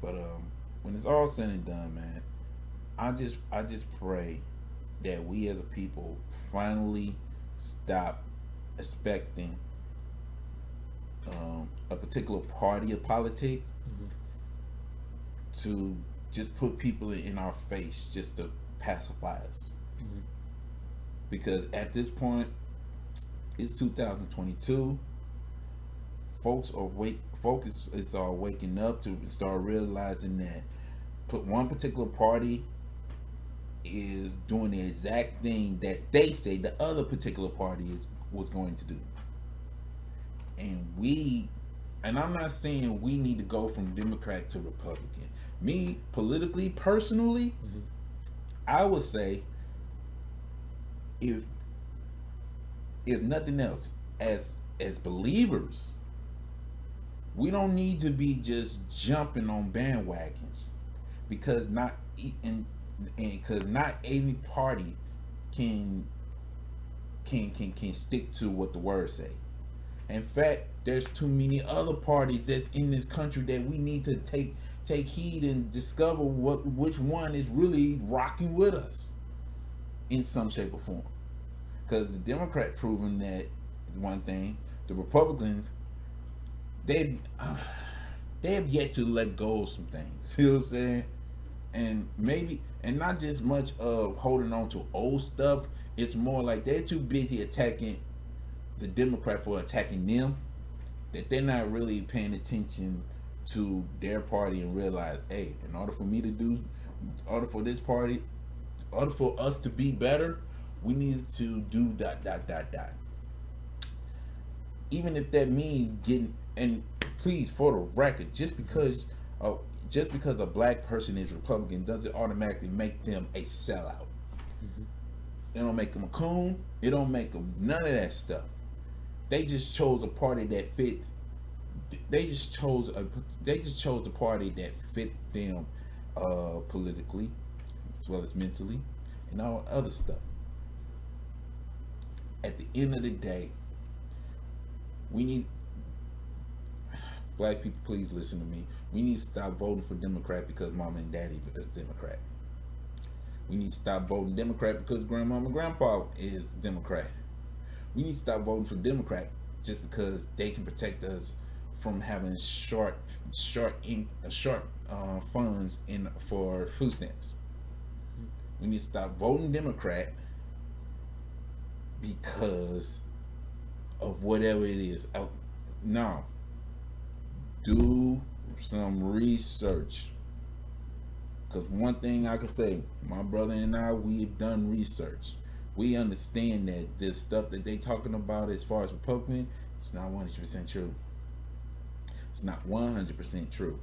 But when it's all said and done, man, I just pray that we as a people finally stop expecting a particular party of politics Mm-hmm. to just put people in our face just to pacify us. Mm-hmm. Because at this point, it's 2022. Folks is all waking up to start realizing that put one particular party is doing the exact thing that they say the other particular party is was going to do. And I'm not saying we need to go from Democrat to Republican. Me politically, personally, Mm-hmm. I would say if if nothing else, as believers, we don't need to be just jumping on bandwagons because and because not any party can can stick to what the words say. In fact, there's too many other parties that's in this country that we need to take heed and discover which one is really rocking with us in some shape or form. Because the Democrat proven that one thing, the Republicans they they have yet to let go of some things. You know what I'm saying? And maybe and not just much of holding on to old stuff. It's more like they're too busy attacking the Democrat for attacking them that they're not really paying attention to their party and realize, hey, in order for me to do, in order for this party, in order for us to be better, we need to do dot dot dot dot. Even if that means getting and please for the record, uh, just because a black person is Republican doesn't automatically make them a sellout. Mm-hmm. It don't make them a coon. It don't make them none of that stuff. They just chose a party that fit. They just chose a. They just chose the party that fit them, politically, as well as mentally, and all other stuff. At the end of the day, we need black people. Please listen to me. We need to stop voting for Democrat because mama and daddy is Democrat. We need to stop voting Democrat because grandmama and grandpa is Democrat. We need to stop voting for Democrat just because they can protect us from having short funds in for food stamps. We need to stop voting Democrat because of whatever it is. Now, do some research. Because one thing I can say, my brother and I, we've done research. We understand that this stuff that they talking about as far as Republican, it's not 100% true. It's not 100% true.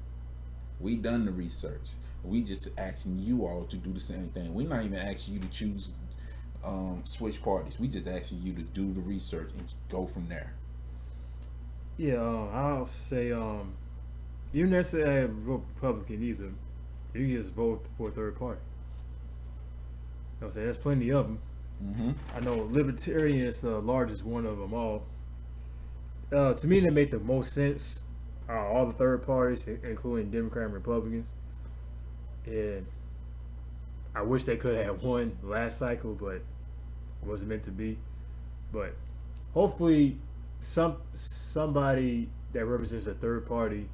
We done the research. We just asking you all to do the same thing. We're not even asking you to choose switch parties. We just asking you to do the research and go from there. Yeah, I'll say you don't necessarily have to vote Republican either. You can just vote for a third party. You know what I'm saying? There's plenty of them. Mm-hmm. I know Libertarian is the largest one of them all. To me, they make the most sense. All the third parties, including Democrat and Republicans. And I wish they could have won last cycle, but it wasn't meant to be. But hopefully, somebody that represents a third party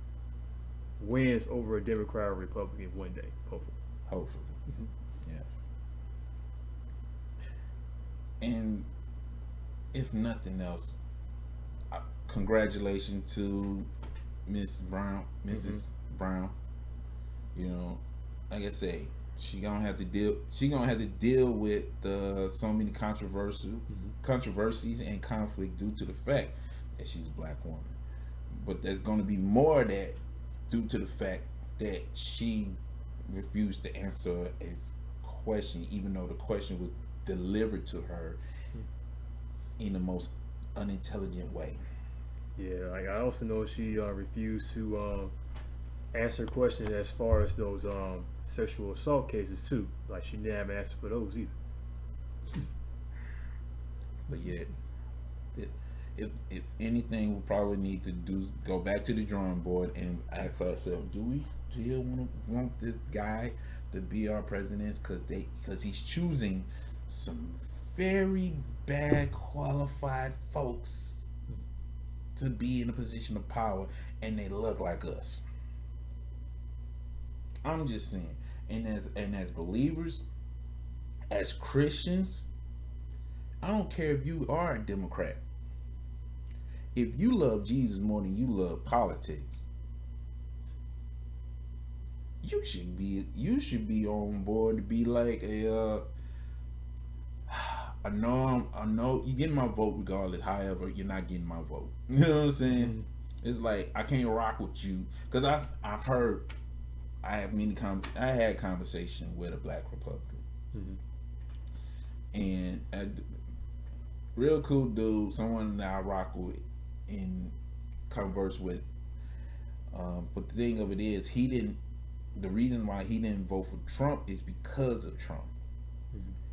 wins over a Democrat or Republican one day. Hopefully. Hopefully. Mm-hmm. Yes. And if nothing else, congratulations to Miss Brown, Mrs. Brown. You know, like I say, she gonna have to deal. She gonna have to deal with so many Mm-hmm. controversies and conflict due to the fact that she's a black woman. But there's gonna be more of that due to the fact that she refused to answer a question, even though the question was delivered to her in the most unintelligent way. Yeah, like I also know she refused to answer questions as far as those sexual assault cases too. Like she didn't have an answer for those either. But yet, if anything, we probably need to do go back to the drawing board and ask ourselves: do we still want this guy to be our president because he's choosing some very bad qualified folks to be in a position of power, and they look like us. I'm just saying, and as believers, as Christians, I don't care if you are a Democrat. If you love Jesus more than you love politics, you should be on board to be like I know you getting my vote regardless. However, you're not getting my vote. You know what I'm saying? Mm-hmm. It's like I can't rock with you because I've heard I had conversation with a black Republican, Mm-hmm. and real cool dude, someone that I rock with and converse with. But the thing of it is, he didn't. The reason why he didn't vote for Trump is because of Trump,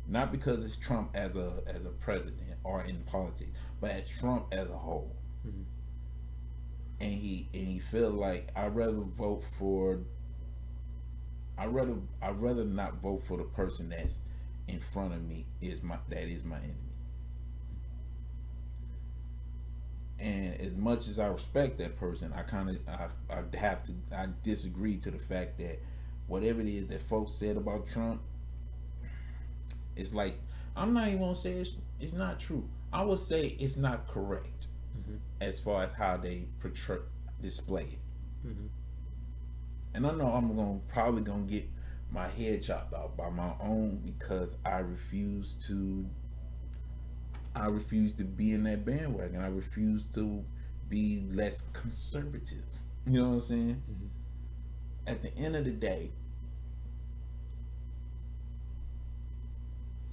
not because it's Trump as a president or in politics, but as Trump as a whole. Mm-hmm. And he felt like I'd rather not vote for the person that's in front of me that is my enemy. And as much as I respect that person, I disagree to the fact that whatever it is that folks said about Trump, it's like I'm not even gonna say it's not true. I would say it's not correct Mm-hmm. as far as how they display it. Mm-hmm. And I know I'm probably gonna get my head chopped off by my own because I refuse to be in that bandwagon. I refuse to be less conservative. You know what I'm saying? Mm-hmm. At the end of the day,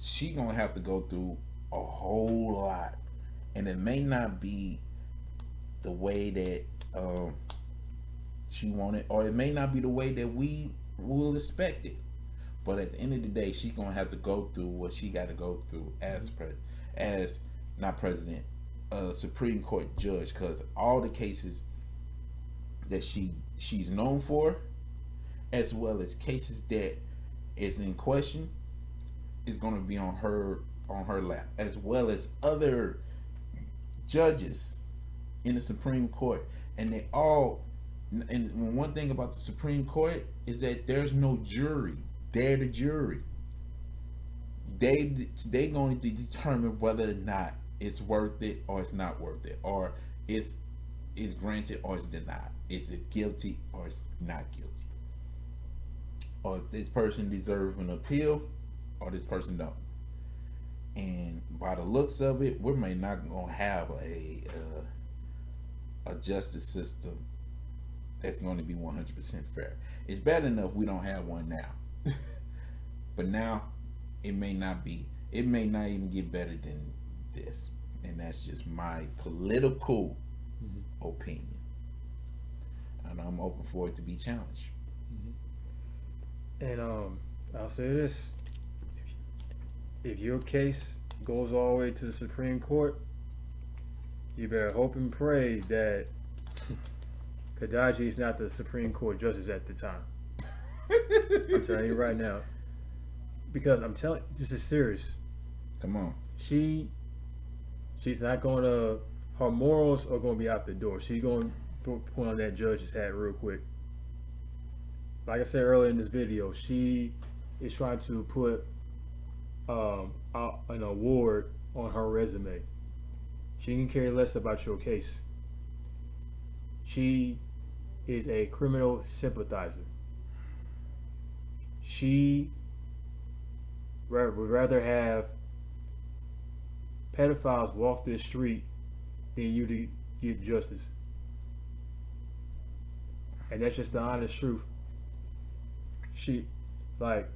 she gonna have to go through a whole lot, and it may not be the way that she wanted, or it may not be the way that we will expect it. But at the end of the day, she's gonna have to go through what she got to go through as not president, Supreme Court judge, because all the cases that she's known for, as well as cases that is in question, is gonna be on her lap, as well as other judges in the Supreme Court, and they all. And one thing about the Supreme Court is that there's no jury. They're the jury. They going to determine whether or not it's worth it or it's not worth it, or it's granted or it's denied. Is it guilty or it's not guilty, or if this person deserves an appeal or this person don't. And by the looks of it, we may not gonna have a justice system that's going to be 100% fair. It's bad enough we don't have one now, but now it may not be. It may not even get better than this, and that's just my political Mm-hmm. opinion. And I'm open for it to be challenged. Mm-hmm. And I'll say this: if your case goes all the way to the Supreme Court, you better hope and pray that Ketanji is not the Supreme Court justice at the time. I'm telling you right now, because I'm telling this is serious. Come on. She's not going to. Her morals are going to be out the door. She's going to put on that judge's hat real quick. Like I said earlier in this video, she is trying to put an award on her resume. She can care less about your case. She is a criminal sympathizer. She would rather have pedophiles walk this street than you to get justice. And that's just the honest truth. She, like,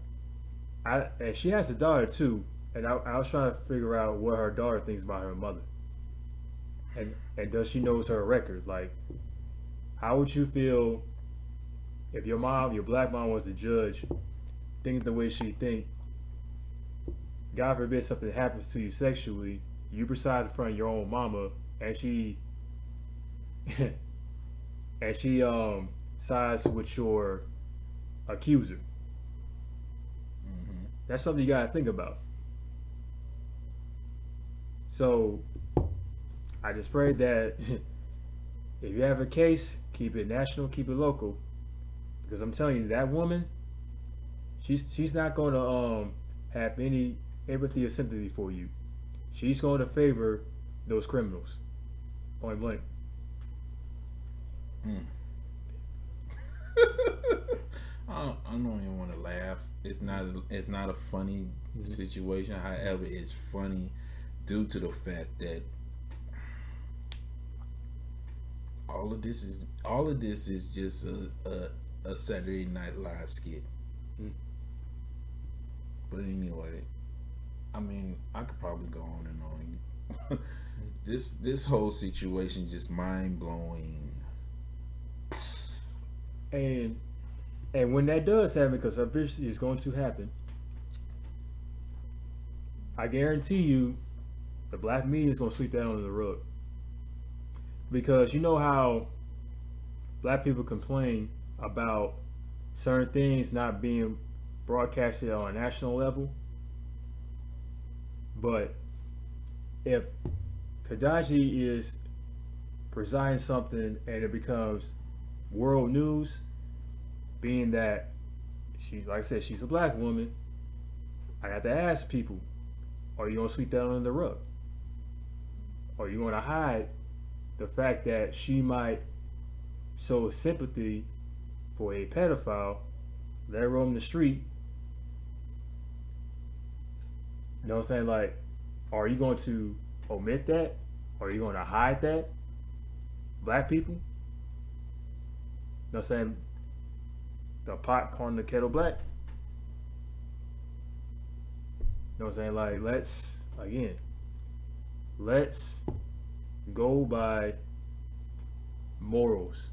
and she has a daughter too, and I was trying to figure out what her daughter thinks about her mother. And does she knows her record? Like, how would you feel if your black mom was a judge, thinking the way she think? God forbid something happens to you sexually, you preside in front of your own mama, and she sides with your accuser. Mm-hmm. That's something you gotta think about. So I just pray that if you have a case, keep it national, keep it local, because I'm telling you, that woman, she's not gonna have any empathy or sympathy for you. She's going to favor those criminals, point blank. Mm. I don't even want to laugh. It's not a funny Mm-hmm. situation. However, it's funny due to the fact that all of this is just a Saturday Night Live skit. But anyway, I mean, I could probably go on and on. This whole situation just mind blowing. And and when that does happen, because eventually it's going to happen, I guarantee you, the black media is going to sweep that under the rug. Because you know how black people complain about certain things not being broadcasted on a national level, but if Ketanji is presiding something and it becomes world news, being that she's, like I said, she's a black woman, I got to ask people, are you gonna sweep that under the rug? Or are you gonna hide the fact that she might show sympathy for a pedophile that roam the street? You know what I'm saying? Like, are you going to omit that? Are you going to hide that? Black people? You know what I'm saying? The pot calling the kettle black? You know what I'm saying? Like, let's go by morals,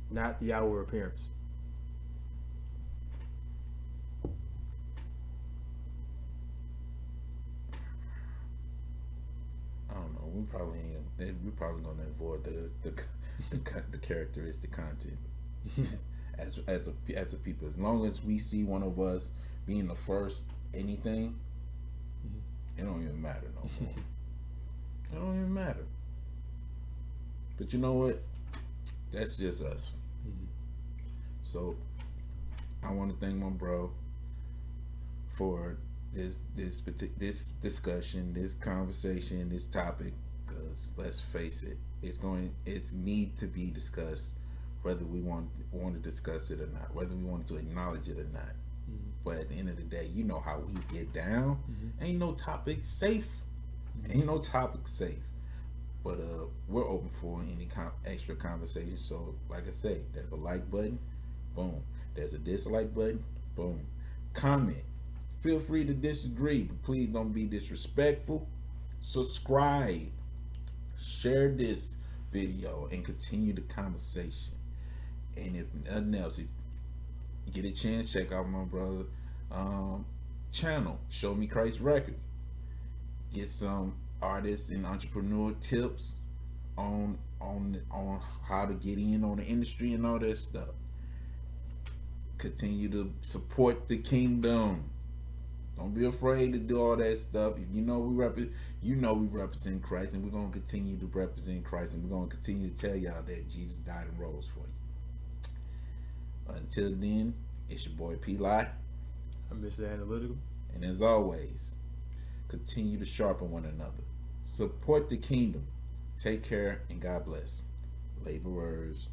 not the outward appearance. I don't know. We probably gonna avoid the characteristic content as a people. As long as we see one of us being the first anything, it don't even matter no more. It don't even matter. But you know what? That's just us. So I want to thank my bro for this discussion, this conversation, this topic. Because let's face it, it need to be discussed, whether we want to discuss it or not, whether we want to acknowledge it or not. But at the end of the day, you know how we get down. Ain't no topic safe. Ain't no topic safe. But we're open for any extra conversation. So, like I say, there's a like button, boom. There's a dislike button, boom. Comment. Feel free to disagree, but please don't be disrespectful. Subscribe. Share this video and continue the conversation. And if nothing else, if you get a chance, check out my brother channel, Show Me Christ Record. Get some artists and entrepreneur tips on how to get in on the industry and all that stuff. Continue to support the kingdom. Don't be afraid to do all that stuff. You know we represent Christ, and we're gonna continue to represent Christ, and we're gonna continue to tell y'all that Jesus died and rose for you. Until then, it's your boy P Lot. I'm Mr. Analytical. And as always, continue to sharpen one another. Support the kingdom. Take care and God bless. Laborers.